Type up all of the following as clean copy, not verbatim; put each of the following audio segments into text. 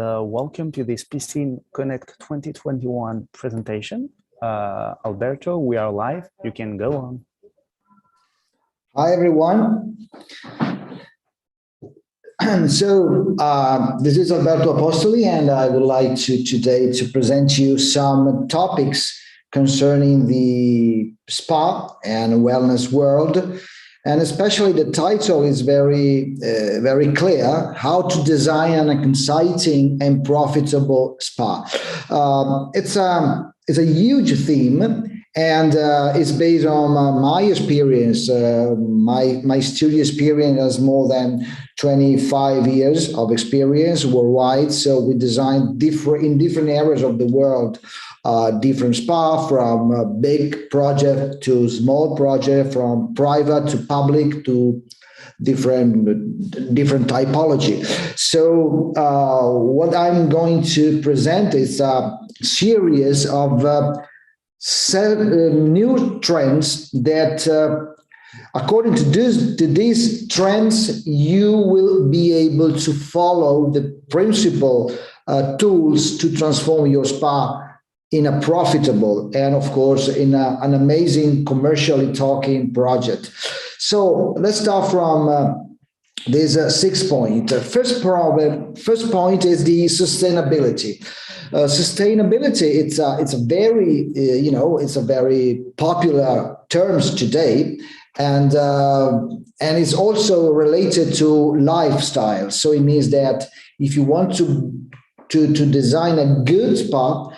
Welcome to this Piscine Connect 2021 presentation. Alberto, we are live. You can go on. Hi, everyone. This is Alberto Apostoli, and I would like today to present you some topics concerning the spa and wellness world. And especially the title is very clear: how to design an exciting and profitable spa. It's a huge theme, and it's based on my experience. My studio experience has more than 25 years of experience worldwide. So we design in different areas of the world. Different spa, from big project to small project, from private to public to different typology. So what I'm going to present is a series of new trends that according to these trends, you will be able to follow the principal tools to transform your spa in a profitable and, of course, in an amazing commercially talking project. So let's start from this 6 point. First point is the sustainability. Sustainability, it's a very popular terms today, and it's also related to lifestyle. So it means that if you want to design a good spa,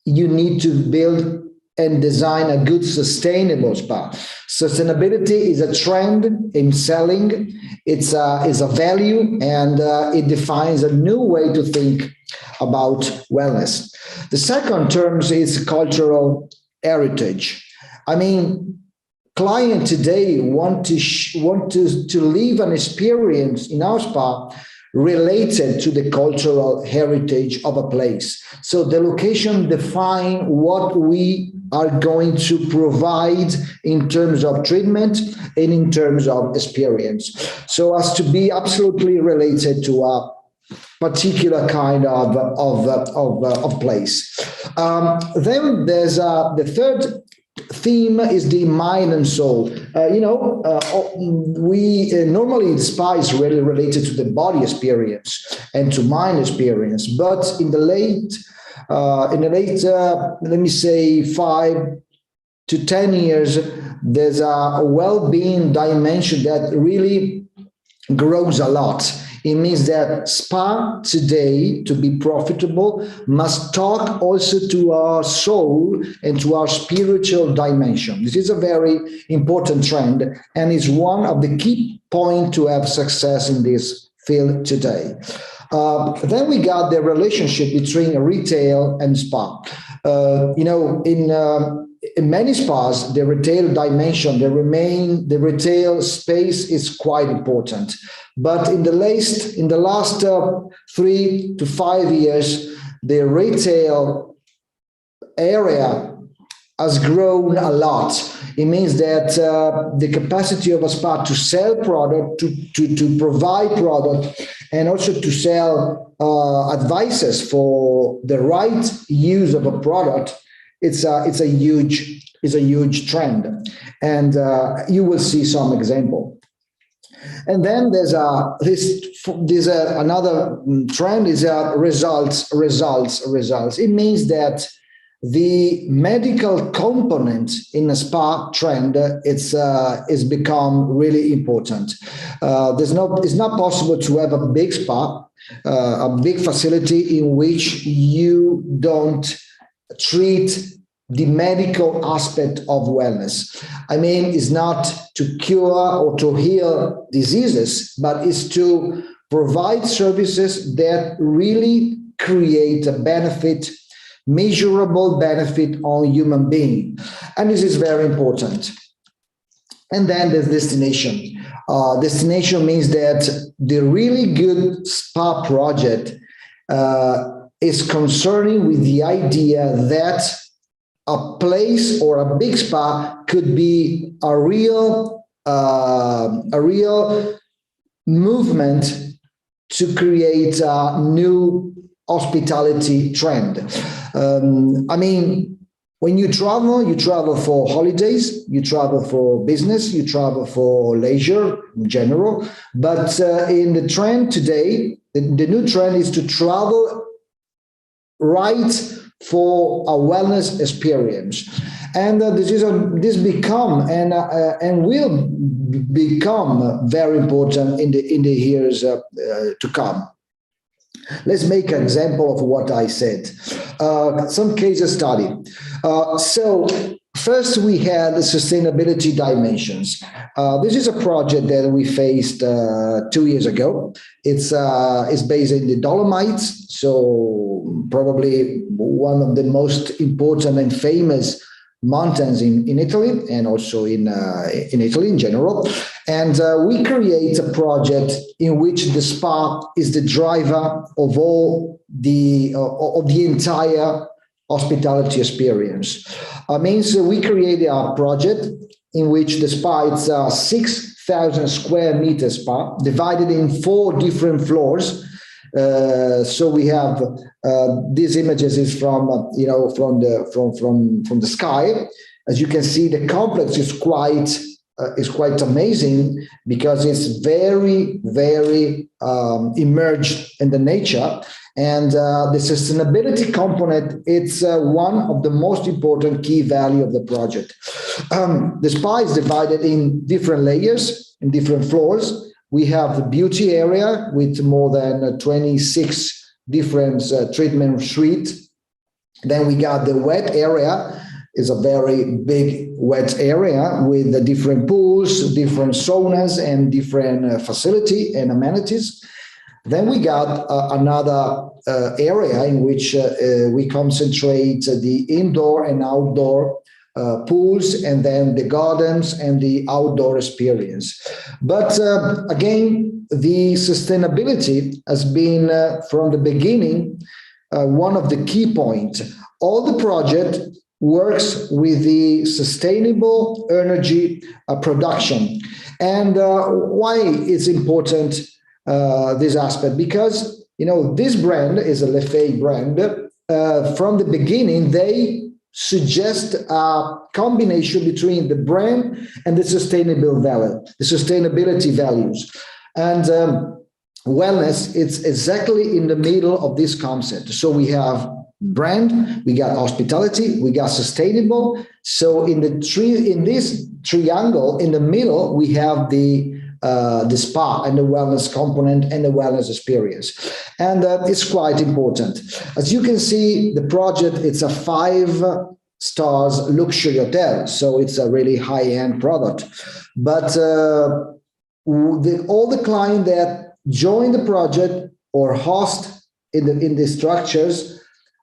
you need to build and design a good sustainable spa. Sustainability is a trend in selling. It's a value, and it defines a new way to think about wellness. The second term is cultural heritage. I mean, clients today want to live an experience in our spa related to the cultural heritage of a place. So the location define what we are going to provide in terms of treatment and in terms of experience, so as to be absolutely related to a particular kind of place. Then there's the third theme is the mind and soul. We normally the spa is really related to the body experience and to mind experience, but in the late let me say 5 to 10 years, there's a well-being dimension that really grows a lot. It means that spa today, to be profitable, must talk also to our soul and to our spiritual dimension. This is a very important trend, and is one of the key points to have success in this field today. Then we got the relationship between retail and spa. In many spas, the retail dimension, the retail space is quite important. But in the last 3 to 5 years, the retail area has grown a lot. It means that the capacity of a spa to sell product, to provide product, and also to sell advices for the right use of a product, it's a huge trend, and you will see some example. And then there's another trend is results. It means that the medical component in a spa trend is become really important. It's not possible to have a big spa, a big facility in which you don't treat the medical aspect of wellness. I mean, it's not to cure or to heal diseases, but it's to provide services that really create a benefit, measurable benefit on human being. And this is very important. And then there's destination. Destination means that the really good spa project is concerning with the idea that a place or a big spa could be a real movement to create a new hospitality trend. I mean, when you travel for holidays, you travel for business, you travel for leisure in general. But in the trend today, the new trend is to travel right for a wellness experience, and this become and will become very important in the years to come. Let's make an example of what I said. Some case study. So first we had the sustainability dimensions. This is a project that we faced 2 years ago. It's based in the Dolomites, so probably one of the most important and famous mountains in Italy, and also in Italy in general. And we create a project in which the spa is the driver of all of the entire hospitality experience. Means we created a project in which the spa is a 6,000 square meter spa divided in 4 different floors. So we have these images is from from the sky. As you can see, the complex is quite amazing because it's very immersed in the nature, and the sustainability component, it's one of the most important key value of the project. The spa is divided in different layers, in different floors. We have the beauty area with more than 26 different treatment suites. Then we got the wet area. Is a very big wet area with the different pools, different saunas, and different facility and amenities. Then we got another area in which we concentrate the indoor and outdoor pools, and then the gardens and the outdoor experience. But again, the sustainability has been from the beginning one of the key points. All the project works with the sustainable energy production. And why it's important, this aspect? Because, this brand is a Lefay brand. From the beginning, they suggest a combination between the brand and the sustainability values. And wellness, it's exactly in the middle of this concept. So we have brand, we got hospitality, we got sustainable. So in this triangle in the middle, we have the spa and the wellness component and the wellness experience, and it's quite important. As you can see, the project, it's a 5 stars luxury hotel, so it's a really high-end product. But all the clients that join the project or host in the structures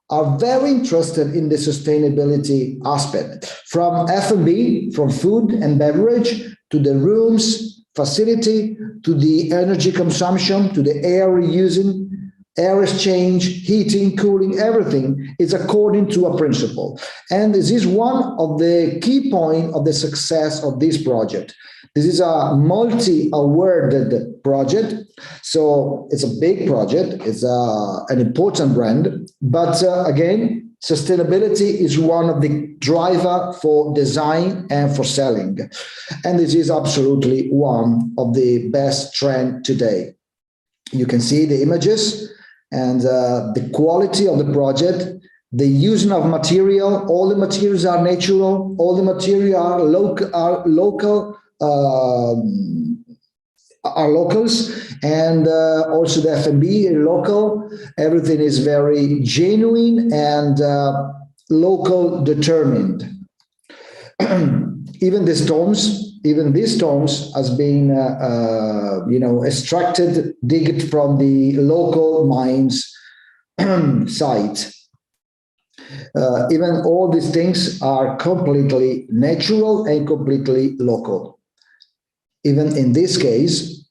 are very interested in the sustainability aspect, from F&B, from food and beverage, to the rooms, facility, to the energy consumption, to the air reusing, air exchange, heating, cooling, everything is according to a principle. And this is one of the key points of the success of this project. This is a multi-awarded project, so it's a big project, it's an important brand, but again, sustainability is one of the driver for design and for selling. And this is absolutely one of the best trend today. You can see the images and the quality of the project, the using of material, all the materials are natural, all the material are local, are locals, and also the F&B local. Everything is very genuine and local determined. Even these stones has been extracted, digged from the local mines site. Even all these things are completely natural and completely local. Even in this case,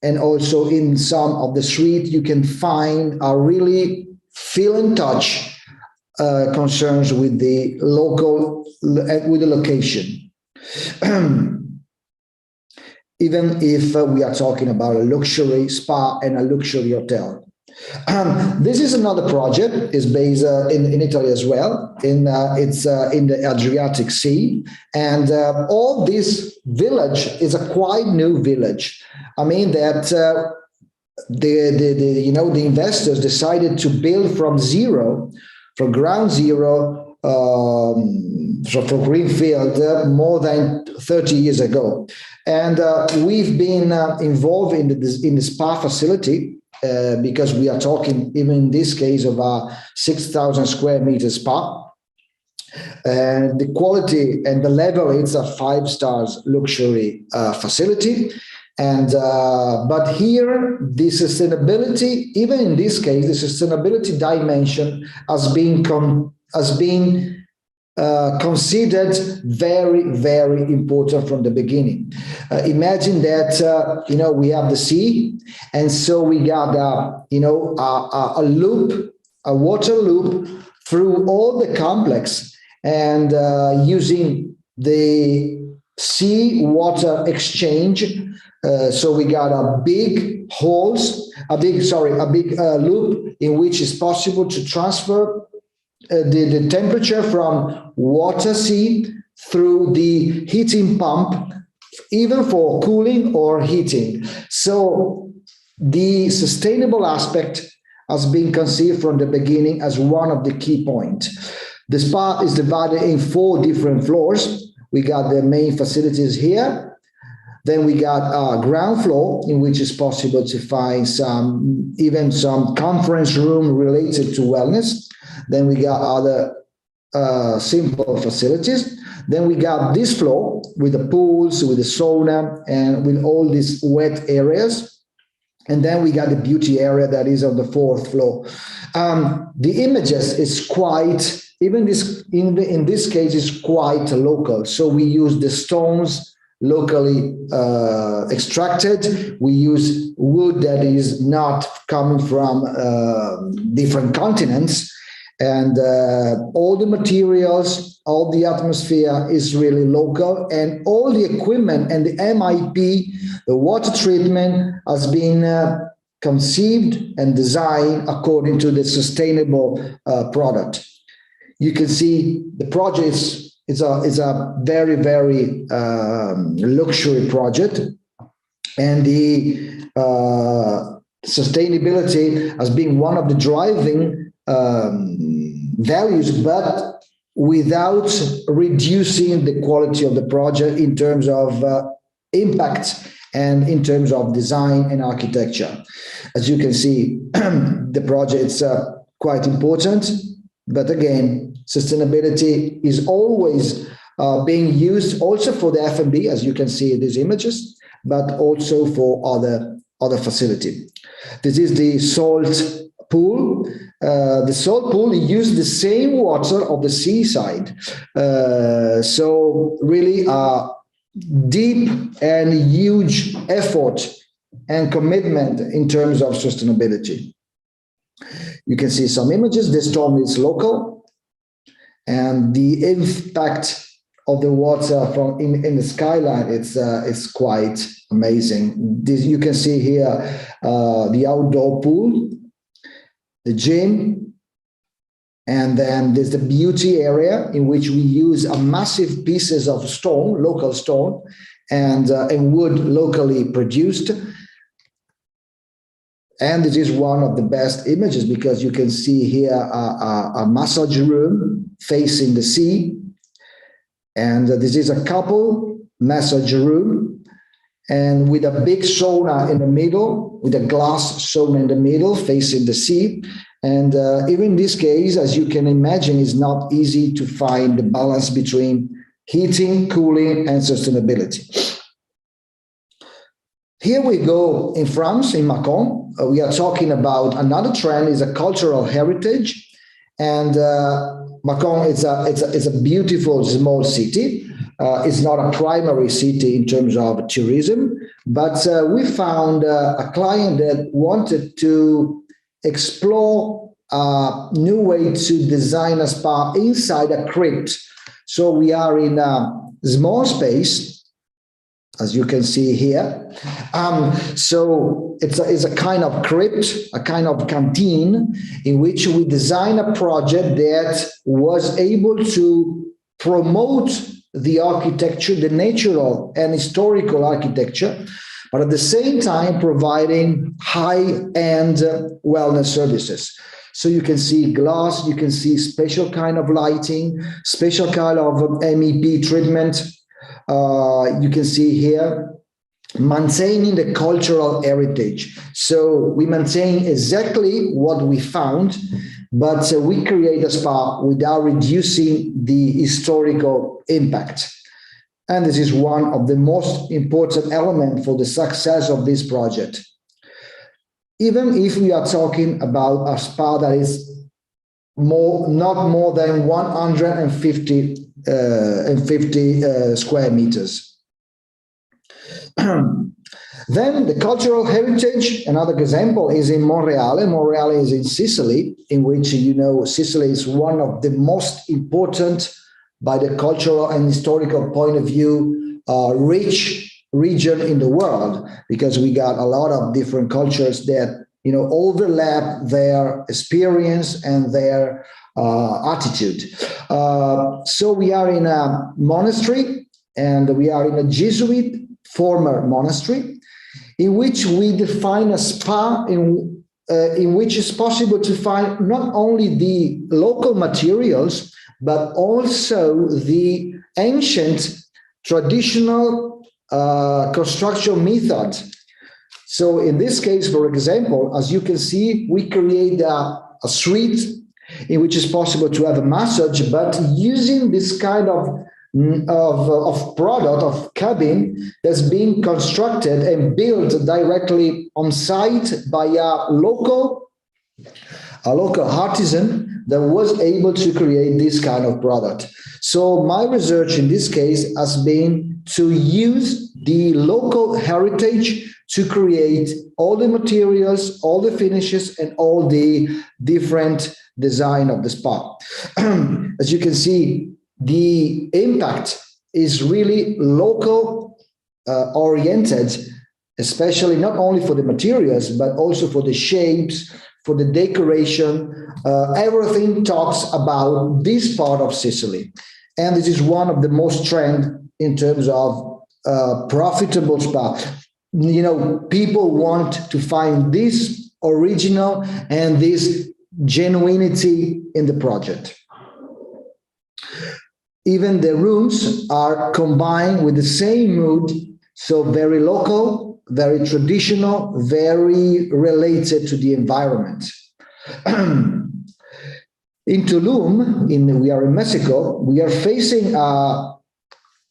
and also in some of the suite, you can find a really feel and touch concerns with the local, with the location. Even if we are talking about a luxury spa and a luxury hotel. This is another project. It's based in Italy as well. It's in the Adriatic Sea, and all this village is a quite new village. I mean that the investors decided to build from zero, from ground zero, for greenfield more than 30 years ago, and we've been involved in the spa facility. Because we are talking, even in this case, of a 6,000 square meter spa. And the quality and the level, it's a 5-star luxury facility. And but here, the sustainability, even in this case, the sustainability dimension has been considered very, very important from the beginning. Imagine that we have the sea, and so we got a loop, a water loop through all the complex, and using the sea water exchange. So we got a big loop in which it's possible to transfer the temperature from water sea through the heating pump, even for cooling or heating. So the sustainable aspect has been conceived from the beginning as one of the key points. The spa is divided in 4 different floors. We got the main facilities here. Then we got a ground floor in which it's possible to find some conference room related to wellness. Then we got other simple facilities. Then we got this floor with the pools, with the sauna, and with all these wet areas. And then we got the beauty area that is on the 4th floor. The images is quite, even this in this case, is quite local. So we use the stones locally extracted. We use wood that is not coming from different continents. And all the materials, all the atmosphere is really local, and all the equipment and the MIP, the water treatment, has been conceived and designed according to the sustainable product. You can see the project is a very, very luxury project, and the sustainability has been one of the driving values, but without reducing the quality of the project in terms of impact and in terms of design and architecture. As you can see, the project is quite important, but again, sustainability is always being used also for the F&B, as you can see in these images, but also for other facility. This is the salt pool. The salt pool used the same water of the seaside. So really deep and huge effort and commitment in terms of sustainability. You can see some images. This storm is local, and the impact of the water from in the skyline, it's quite amazing. You can see here the outdoor pool, the gym, and then there's the beauty area in which we use a massive pieces of stone, local stone, and wood locally produced. And it is one of the best images because you can see here a massage room facing the sea. And this is a couple massage room, and with a big sauna in the middle, with a glass sauna in the middle facing the sea. And even in this case, as you can imagine, it's not easy to find the balance between heating, cooling, and sustainability. Here we go in France, in Macon. We are talking about another trend, is a cultural heritage. And Macon is a beautiful small city. It's not a primary city in terms of tourism, but we found a client that wanted to explore a new way to design a spa inside a crypt. So we are in a small space, as you can see here. So it's a kind of crypt, a kind of canteen in which we design a project that was able to promote the architecture, the natural and historical architecture, but at the same time providing high-end wellness services. So you can see glass, you can see special kind of lighting, special kind of MEP treatment. You can see here maintaining the cultural heritage. So we maintain exactly what we found, but we create a spa without reducing the historical impact. And this is one of the most important elements for the success of this project. Even if we are talking about a spa that is not more than 150 square meters. Then the cultural heritage, another example is in Monreale. Monreale is in Sicily, in which, you know, Sicily is one of the most important, by the cultural and historical point of view, rich region in the world, because we got a lot of different cultures that, you know, overlap their experience and their attitude. So we are in a monastery, and we are in a Jesuit former monastery, in which we define a spa in which it's possible to find not only the local materials, but also the ancient traditional construction method. So in this case, for example, as you can see, we create a suite in which it's possible to have a massage, but using this kind of product, of cabin that's being constructed and built directly on site by a local artisan that was able to create this kind of product. So my research in this case has been to use the local heritage to create all the materials, all the finishes, and all the different design of the spa. As you can see, the impact is really local oriented, especially not only for the materials, but also for the shapes, for the decoration. Everything talks about this part of Sicily. And this is one of the most trend in terms of profitable spa. You know, people want to find this original and this genuinity in the project. Even the rooms are combined with the same mood, so very local, very traditional, very related to the environment. In Tulum, we are in Mexico, we are facing a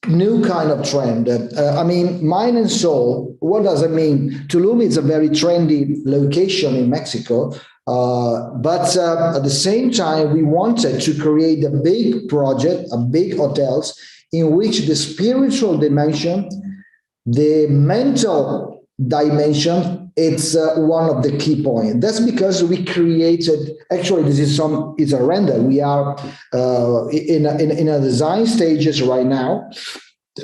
new kind of trend. I mean, mind and soul, what does it mean? Tulum is a very trendy location in Mexico, but at the same time, we wanted to create a big project, a big hotels, in which the spiritual dimension, the mental dimension, it's one of the key points. That's because we created, actually this is a render. We are in a design stages right now,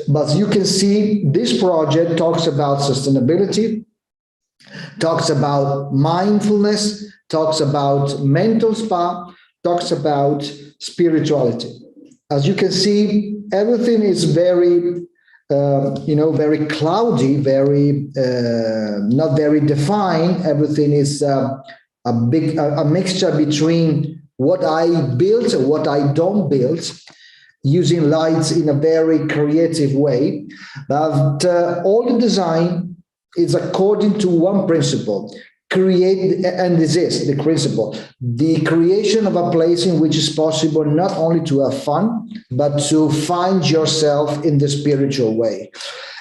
but you can see this project talks about sustainability, talks about mindfulness, talks about mental spa, talks about spirituality. As you can see, everything is very very cloudy, very not very defined. Everything is a mixture between what I built and what I don't build, using lights in a very creative way. But all the design is according to one principle. Create, and this is the principle, the creation of a place in which it's possible not only to have fun, but to find yourself in the spiritual way.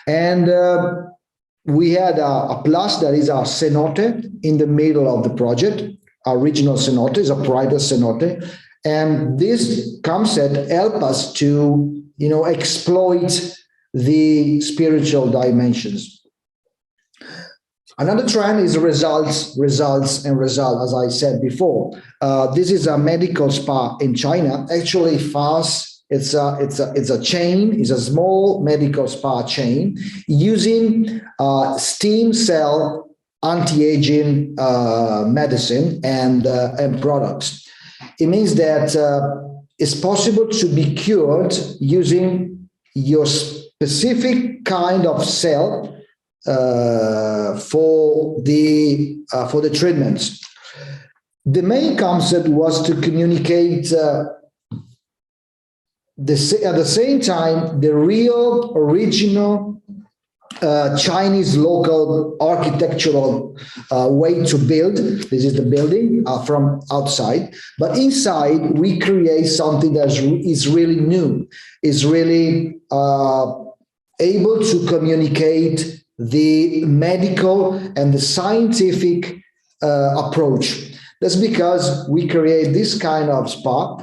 And we had a plus, that is our cenote in the middle of the project. Our original cenote is a private cenote. And this concept helps us to, exploit the spiritual dimensions. Another trend is results, as I said before. This is a medical spa in China, actually fast It's a chain. It's a small medical spa chain using steam cell anti-aging medicine and products. It means that it's possible to be cured using your specific kind of cell for the treatments. The main concept was to communicate at the same time the real original Chinese local architectural way to build. This is the building from outside, but inside we create something that is really new, is really able to communicate the medical and the scientific approach. That's because we create this kind of spa.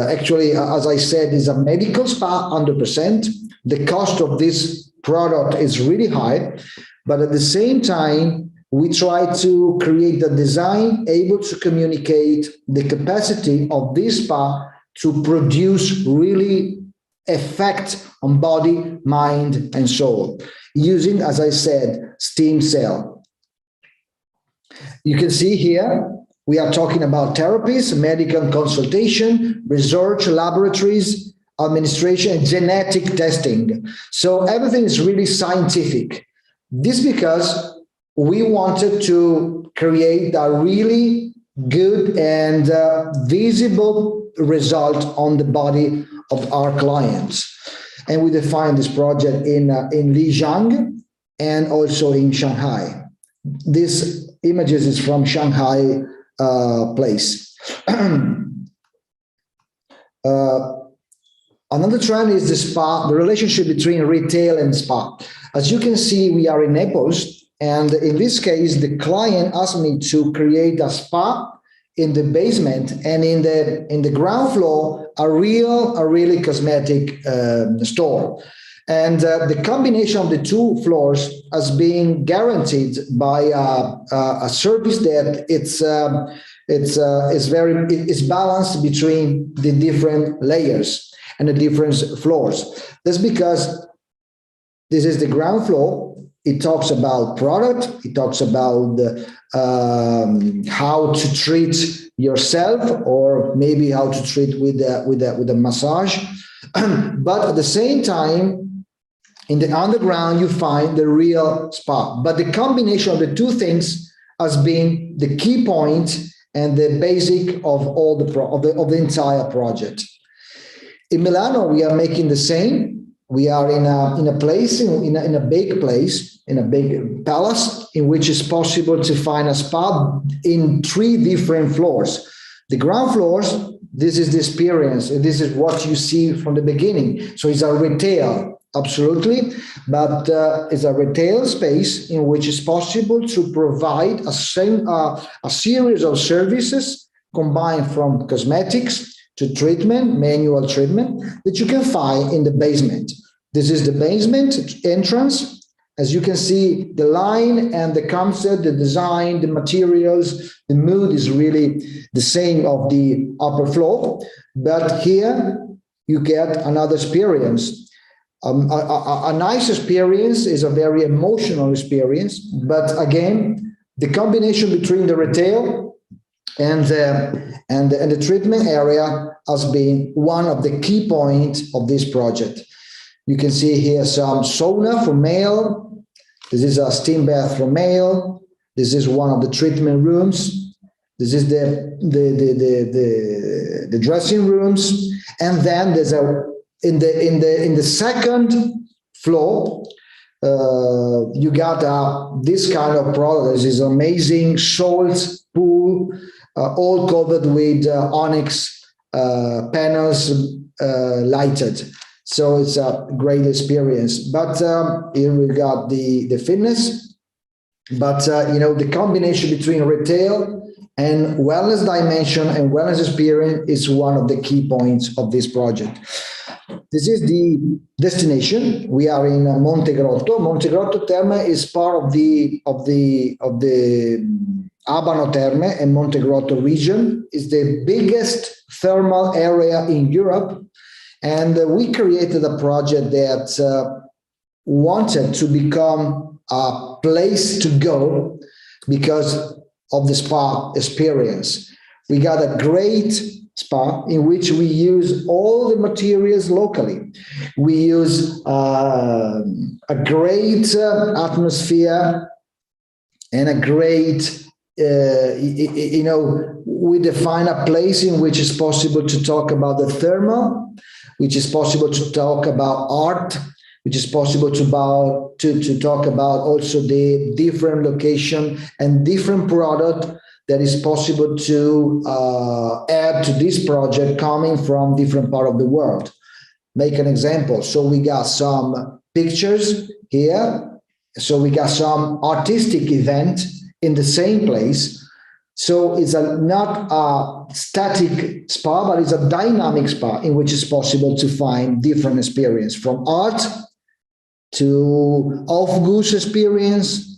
Actually, as I said, is a medical spa 100%. The cost of this product is really high, but at the same time, we try to create a design able to communicate the capacity of this spa to produce really effect on body, mind, and soul, using, as I said, steam cell. You can see here, we are talking about therapies, medical consultation, research laboratories, administration, and genetic testing. So everything is really scientific. This because we wanted to create a really good and visible result on the body of our clients. And we defined this project in Lijiang and also in Shanghai. This images is from Shanghai place. Another trend is the spa, the relationship between retail and spa. As you can see, we are in Naples, and in this case, the client asked me to create a spa in the basement, and in the ground floor, a really cosmetic store. And the combination of the two floors has been guaranteed by a service that it's balanced between the different layers and the different floors. That's because this is the ground floor. It talks about product. It talks about how to treat yourself, or maybe how to treat with a massage. But at the same time, in the underground, you find the real spa. But the combination of the two things has been the key point and the basic of all of the entire project. In Milano, we are making the same. We are in a place, in a big place, in a big palace, in which it's possible to find a spa in 3 different floors. The ground floors, this is the experience. This is what you see from the beginning. So it's a retail. Absolutely, but it's a retail space in which it's possible to provide a series of services combined from cosmetics to treatment, manual treatment, that you can find in the basement. This is the basement entrance. As you can see, the line and the concept, the design, the materials, the mood is really the same of the upper floor, but here you get another experience. A nice experience is a very emotional experience, but again, the combination between the retail and the treatment area has been one of the key points of this project. You can see here some sauna for male. This is a steam bath for male. This is one of the treatment rooms. This is the dressing rooms, and then there's in the second floor, you got this kind of product. This is amazing salt pool, all covered with onyx panels, lighted. So it's a great experience. But here we got the fitness. But the combination between retail and wellness dimension and wellness experience is one of the key points of this project. This is the destination. We are in Monte Grotto. Monte Grotto Terme is part of the Abano Terme and Monte Grotto region. It's the biggest thermal area in Europe. And we created a project that wanted to become a place to go because of the spa experience. We got a great spa in which we use all the materials locally. We use a great atmosphere and a great, we define a place in which it's possible to talk about the thermal, which is possible to talk about art, which is possible to talk about also the different location and different product that is possible to add to this project coming from different part of the world. Make an example. So we got some pictures here. So we got some artistic event in the same place. So it's not a static spa, but it's a dynamic spa in which it's possible to find different experience, from art to off-goose experience.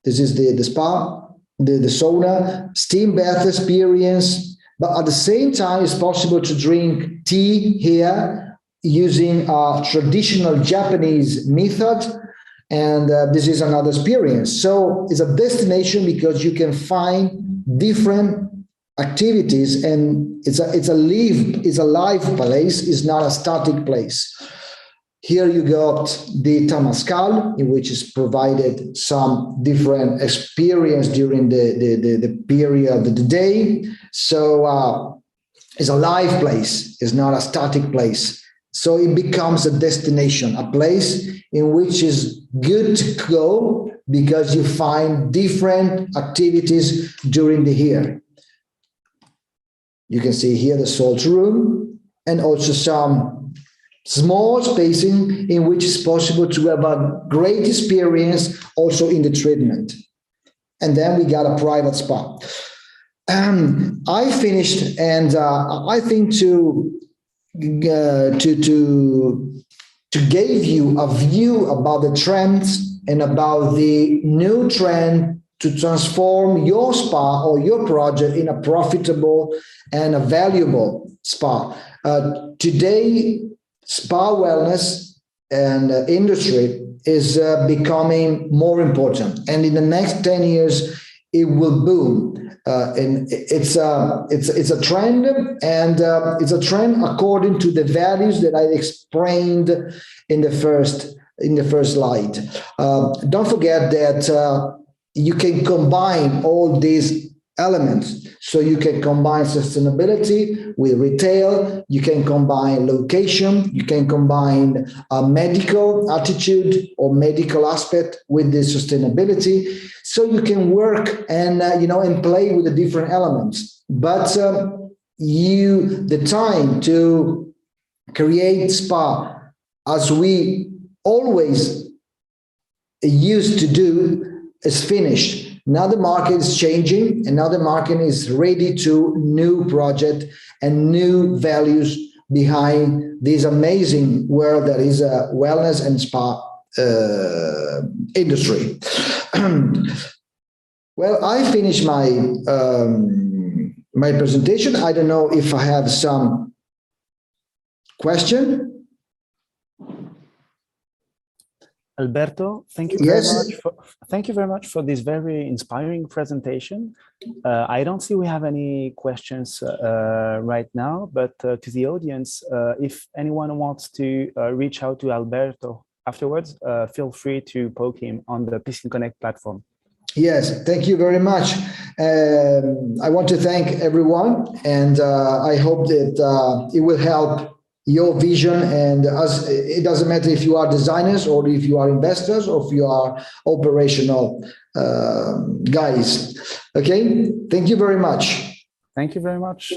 This is the spa, the sauna, steam bath experience. But at the same time, it's possible to drink tea here using a traditional Japanese method. And this is another experience. So it's a destination because you can find different activities, and it's a live place. It's not a static place. Here you got the Tamascal, in which is provided some different experience during the period of the day. So it's a live place. It's not a static place. So it becomes a destination, a place in which is good to go because you find different activities during the year. You can see here the salt room and also some small spacing in which it's possible to have a great experience also in the treatment. And then we got a private spa. I finished, and I think to give you a view about the trends and about the new trend to transform your spa or your project in a profitable and a valuable spa. Today, spa wellness and industry is becoming more important, and in the next 10 years, it will boom. And it's a trend, and it's a trend according to the values that I explained in the first slide. Don't forget that you can combine all these elements. So you can combine sustainability with retail, you can combine location, you can combine a medical attitude or medical aspect with the sustainability. So you can work and and play with the different elements. But the time to create spa, as we always used to do, is finished. Now the market is changing, and now the market is ready to new project and new values behind this amazing world that is a wellness and spa industry. Well, I finished my my presentation. I don't know if I have some question. Alberto, thank you very much for this very inspiring presentation. I don't see we have any questions right now, but to the audience, if anyone wants to reach out to Alberto afterwards, feel free to poke him on the Piscine Connect platform. Yes, thank you very much. I want to thank everyone, and I hope that it will help your vision. And as it doesn't matter if you are designers or if you are investors or if you are operational guys. Okay, thank you very much. Thank you very much.